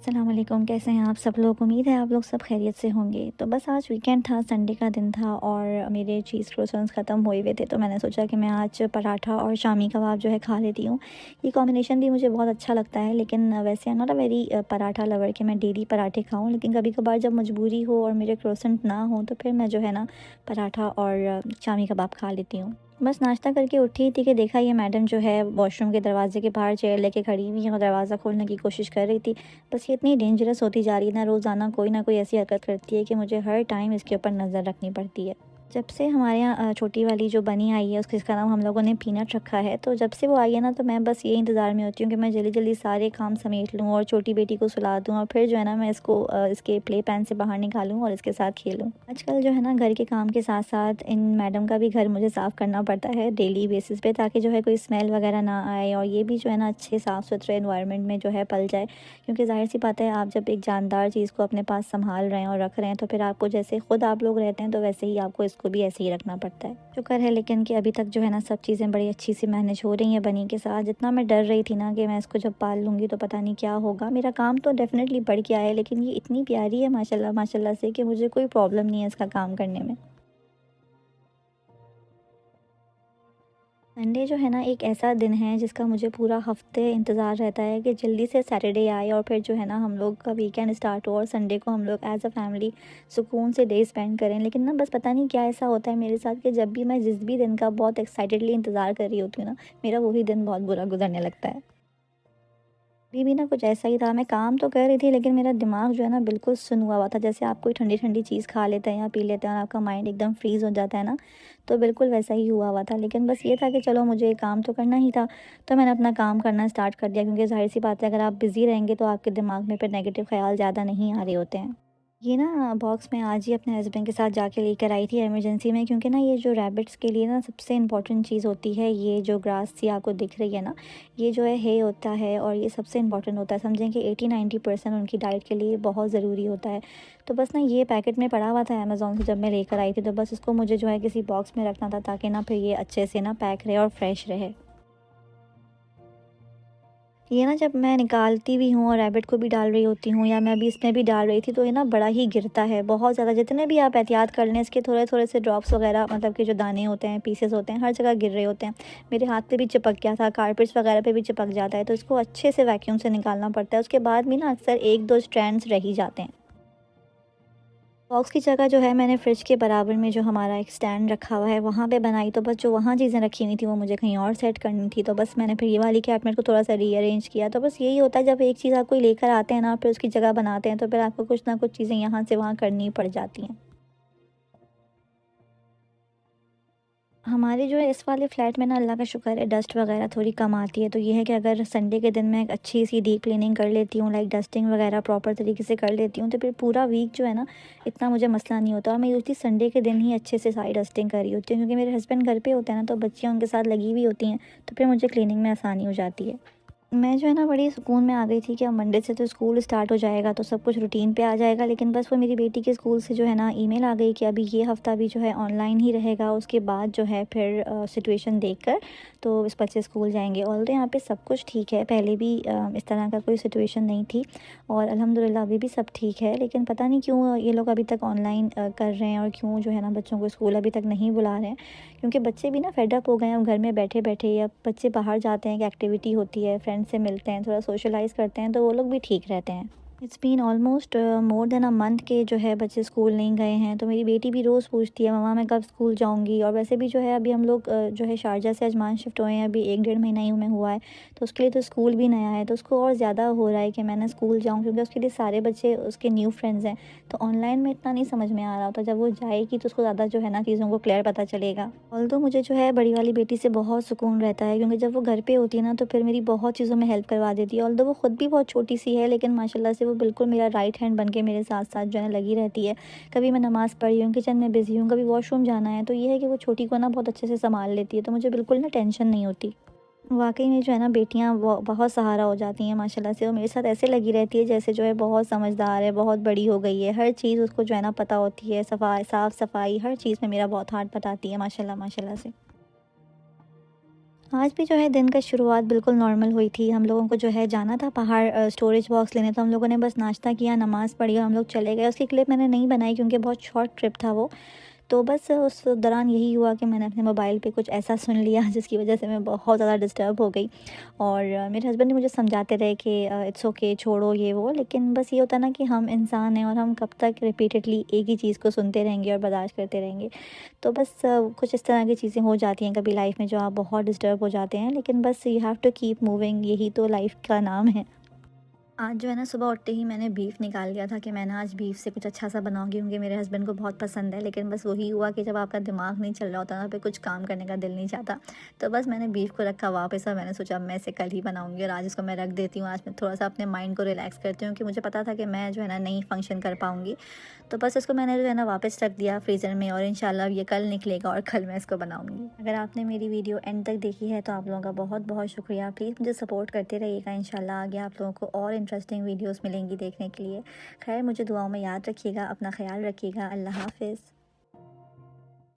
अस्सलाम वालेकुम, कैसे हैं आप सब लोग? उम्मीद है आप लोग सब खैरियत से होंगे। तो बस आज वीकेंड था, संडे का दिन था और मेरे चीज़ क्रोसन्स ख़त्म हुए हुए थे, तो मैंने सोचा कि मैं आज पराठा और शामी कबाब जो है खा लेती हूँ। ये कॉम्बिनेशन भी मुझे बहुत अच्छा लगता है, लेकिन वैसे I am not a very paratha lover कि मैं डेली पराठे खाऊँ, लेकिन कभी कभार जब मजबूरी हो और मेरे क्रोसेंट ना हो तो फिर मैं जो है ना पराठा और शामी कबाब खा लेती हूँ। बस नाश्ता करके उठी थी कि देखा ये मैडम जो है वॉशरूम के दरवाजे के बाहर चेयर लेके खड़ी हुई है और दरवाज़ा खोलने की कोशिश कर रही थी। बस ये इतनी डेंजरस होती जा रही है ना, रोज़ाना कोई ना कोई ऐसी हरकत करती है कि मुझे हर टाइम इसके ऊपर नज़र रखनी पड़ती है। जब से हमारे यहाँ छोटी वाली जो बनी आई है, उसका नाम हम लोगों ने पीनट रखा है, तो जब से वो आई है ना तो मैं बस ये इंतज़ार में होती हूँ कि मैं जल्दी जल्दी सारे काम समेट लूँ और छोटी बेटी को सुला दूँ और फिर जो है ना मैं इसको इसके प्ले पैन से बाहर निकालूँ और इसके साथ खेलूँ। आजकल जो है ना घर के काम के साथ साथ इन मैडम का भी घर मुझे साफ़ करना पड़ता है डेली बेसिस पे, ताकि जो है कोई स्मेल वगैरह ना आए और ये भी जो है ना अच्छे साफ़ सुथरे इन्वायरमेंट में जो है पल जाए। क्योंकि ज़ाहिर सी बात है, आप जब एक जानदार चीज़ को अपने पास संभाल रहे हैं और रख रहे हैं तो फिर आपको जैसे खुद आप लोग रहते हैं तो वैसे ही आपको इसको भी ऐसे ही रखना पड़ता है। शुक्र है लेकिन कि अभी तक जो है ना सब चीज़ें बड़ी अच्छी सी मैनेज हो रही हैं बनी के साथ। जितना मैं डर रही थी ना कि मैं इसको जब पाल लूँगी तो पता नहीं क्या होगा, मेरा काम तो डेफ़िनेटली बढ़ गया है, लेकिन ये इतनी प्यारी है माशाल्लाह माशाल्लाह से कि मुझे कोई प्रॉब्लम नहीं है इसका काम करने में। संडे जो है ना एक ऐसा दिन है जिसका मुझे पूरा हफ्ते इंतज़ार रहता है कि जल्दी से सैटरडे आए और फिर जो है ना हम लोग का वीकेंड स्टार्ट हो और संडे को हम लोग एज़ अ फैमिली सुकून से डे स्पेंड करें। लेकिन ना बस पता नहीं क्या ऐसा होता है मेरे साथ कि जब भी मैं जिस भी दिन का बहुत एक्साइटेडली इंतज़ार कर रही होती हूँ ना, मेरा वही दिन बहुत बुरा गुजरने लगता है। अभी भी ना कुछ ऐसा ही था, मैं काम तो कर रही थी लेकिन मेरा दिमाग जो है ना बिल्कुल सुन्न हुआ हुआ था। जैसे आप कोई ठंडी ठंडी चीज़ खा लेते हैं या पी लेते हैं और आपका माइंड एकदम फ्रीज़ हो जाता है ना, तो बिल्कुल वैसा ही हुआ था। लेकिन बस ये था कि चलो मुझे काम तो करना ही था, तो मैंने अपना काम करना स्टार्ट कर दिया, क्योंकि ज़ाहिर सी बात है अगर आप बिज़ी रहेंगे तो आपके दिमाग में फिर नेगेटिव ख्याल ज़्यादा नहीं आ रहे होते हैं। ये ना बॉक्स मैं आज ही अपने हस्बैंड के साथ जाके लेकर आई थी इमरजेंसी में, क्योंकि ना ये जो रैबिट्स के लिए ना सबसे इम्पोर्टेंट चीज़ होती है, ये जो ग्रास सी आपको दिख रही है ना, ये जो है हे होता है और ये सबसे इम्पोर्टेंट होता है। समझें कि 80-90% उनकी डाइट के लिए बहुत ज़रूरी होता है। तो बस ना ये पैकेट में पड़ा हुआ था अमेज़ोन से जब मैं लेकर आई थी, तो बस इसको मुझे जो है किसी बॉक्स में रखना था ताकि ना फिर ये अच्छे से ना पैक रहे और फ्रेश रहे। ये ना जब मैं निकालती भी हूँ और रैबिट को भी डाल रही होती हूँ या मैं अभी इसमें भी डाल रही थी, तो ये ना बड़ा ही गिरता है बहुत ज़्यादा। जितने भी आप एहतियात कर लें, इसके थोड़े थोड़े से ड्रॉप्स वगैरह, मतलब कि जो दाने होते हैं, पीसेस होते हैं, हर जगह गिर रहे होते हैं। मेरे हाथ पे भी चिपक गया था, कारपेट्स वगैरह पे भी चिपक जाता है, तो इसको अच्छे से वैक्यूम से निकालना पड़ता है। उसके बाद भी ना अक्सर एक दो स्ट्रैंड्स रह ही जाते हैं। बॉक्स की जगह जो है मैंने फ्रिज के बराबर में जो हमारा एक स्टैंड रखा हुआ है वहाँ पे बनाई, तो बस जो वहाँ चीज़ें रखी हुई थी वो मुझे कहीं और सेट करनी थी, तो बस मैंने फिर ये वाली कैबिनेट को थोड़ा सा रीअरेंज किया। तो बस यही होता है, जब एक चीज़ आप कोई लेकर आते हैं ना फिर उसकी जगह बनाते हैं तो फिर आपको कुछ ना कुछ चीज़ें यहाँ से वहाँ करनी पड़ जाती हैं। हमारे जो है इस वाले फ्लैट में ना अल्लाह का शुक्र है डस्ट वगैरह थोड़ी कम आती है, तो ये है कि अगर संडे के दिन मैं एक अच्छी सी डीप क्लीनिंग कर लेती हूँ, लाइक डस्टिंग वगैरह प्रॉपर तरीके से कर लेती हूँ, तो फिर पूरा वीक जो है ना इतना मुझे मसला नहीं होता। और मैं यूजली संडे के दिन ही अच्छे से सारी डस्टिंग कर रही होती हूँ, क्योंकि मेरे हस्बैंड घर पे होते हैं ना, तो बच्चियाँ उनके साथ लगी हुई होती हैं, तो फिर मुझे क्लीनिंग में आसानी हो जाती है। मैं जो है ना बड़ी सुकून में आ गई थी कि अब मंडे से तो स्कूल स्टार्ट हो जाएगा, तो सब कुछ रूटीन पे आ जाएगा। लेकिन बस वो मेरी बेटी के स्कूल से जो है ना ईमेल आ गई कि अभी ये हफ़्ता भी जो है ऑनलाइन ही रहेगा, उसके बाद जो है फिर सिचुएशन देखकर तो इस बच्चे स्कूल जाएंगे। ऑल्दो यहाँ पे सब कुछ ठीक है, पहले भी इस तरह का कोई सिचुएशन नहीं थी और अल्हम्दुलिल्लाह अभी भी सब ठीक है। लेकिन पता नहीं क्यों ये लोग अभी तक ऑनलाइन कर रहे हैं और क्यों जो है ना बच्चों को स्कूल अभी तक नहीं बुला रहे हैं, क्योंकि बच्चे भी ना फेड अप हो गए हैं अब घर में बैठे बैठे। या बच्चे बाहर जाते हैं, एक एक्टिविटी होती है, फ्रेंड्स से मिलते हैं, थोड़ा सोशलाइज़ करते हैं, तो वो लोग भी ठीक रहते हैं। It's been almost more than a month के जो है बच्चे स्कूल नहीं गए हैं, तो मेरी बेटी भी रोज़ पूछती है मम्मा मैं कब स्कूल जाऊंगी। और वैसे भी जो है अभी हम लोग जो है शारजा से अजमान शिफ्ट हुए हैं, अभी 1 डेढ़ महीना ही में हुआ है, तो उसके लिए तो स्कूल भी नया है, तो उसको और ज़्यादा हो रहा है कि मैं ना स्कूल जाऊँ, क्योंकि उसके लिए सारे बच्चे उसके न्यू फ्रेंड्स हैं। तो ऑनलाइन में इतना नहीं समझ में आ रहा होता, जब वो जाएगी तो उसको ज़्यादा जो है ना चीज़ों को क्लियर पता चलेगा। ऑल्दो मुझे जो है बड़ी वाली बेटी से बहुत सुकून रहता है, क्योंकि जब वो घर पे होती है ना तो फिर मेरी बहुत चीज़ों में हेल्प करवा देती है। ऑल्दो वो खुद भी बहुत छोटी सी है, लेकिन माशाल्लाह से वो बिल्कुल मेरा राइट हैंड बन के मेरे साथ साथ जो है लगी रहती है। कभी मैं नमाज़ पढ़ रही हूँ, किचन में बिज़ी हूँ, कभी वॉशरूम जाना है, तो ये है कि वो छोटी को ना बहुत अच्छे से संभाल लेती है, तो मुझे बिल्कुल ना टेंशन नहीं होती। वाक़ई में जो है ना बेटियाँ बहुत सहारा हो जाती हैं माशाल्लाह से, और मेरे साथ ऐसे लगी रहती है जैसे जो है बहुत समझदार है, बहुत बड़ी हो गई है। हर चीज़ उसको जो है ना पता होती है, साफ़-सफ़ाई हर चीज़ में मेरा बहुत हाथ बटाती है माशाल्लाह माशाल्लाह से। आज भी जो है दिन का शुरुआत बिल्कुल नॉर्मल हुई थी। हम लोगों को जो है जाना था बाहर स्टोरेज बॉक्स लेने, तो हम लोगों ने बस नाश्ता किया, नमाज़ पढ़ी और हम लोग चले गए। उसकी क्लिप मैंने नहीं बनाई क्योंकि बहुत शॉर्ट ट्रिप था वो। तो बस उस दौरान यही हुआ कि मैंने अपने मोबाइल पे कुछ ऐसा सुन लिया जिसकी वजह से मैं बहुत ज़्यादा डिस्टर्ब हो गई। और मेरे हस्बैंड भी मुझे समझाते रहे कि इट्स ओके, छोड़ो ये वो। लेकिन बस ये होता है ना कि हम इंसान हैं और हम कब तक रिपीटेडली एक ही चीज़ को सुनते रहेंगे और बर्दाश्त करते रहेंगे। तो बस कुछ इस तरह की चीज़ें हो जाती हैं कभी लाइफ में जो आप बहुत डिस्टर्ब हो जाते हैं, लेकिन बस you have to keep moving, यही तो लाइफ का नाम है। आज जो है ना सुबह उठते ही मैंने बीफ निकाल लिया था कि मैं ना आज बीफ से कुछ अच्छा सा बनाऊंगी, क्योंकि मेरे हस्बैंड को बहुत पसंद है। लेकिन बस वही हुआ कि जब आपका दिमाग नहीं चल रहा होता ना, फिर कुछ काम करने का दिल नहीं चाहता। तो बस मैंने बीफ को रखा वापस और मैंने सोचा अब मैं इसे कल ही बनाऊंगी और आज इसको मैं रख देती हूँ। आज मैं थोड़ा सा अपने माइंड को रिलैक्स करती हूँ कि मुझे पता था कि मैं जो है ना नहीं फंक्शन कर पाऊँगी। तो बस इसको मैंने जो है ना वापस रख दिया फ्रीज़र में और इंशाल्लाह ये कल निकलेगा और कल मैं इसको बनाऊँगी। अगर आपने मेरी वीडियो एंड तक देखी है तो आप लोगों का बहुत बहुत शुक्रिया। प्लीज़ मुझे सपोर्ट करते रहिएगा। इंशाल्लाह आगे आप लोगों को और इंटरेस्टिंग वीडियोस मिलेंगी देखने के लिए। खैर, मुझे दुआओं में याद रखिएगा, अपना ख्याल रखिएगा। अल्लाह हाफ़िज़।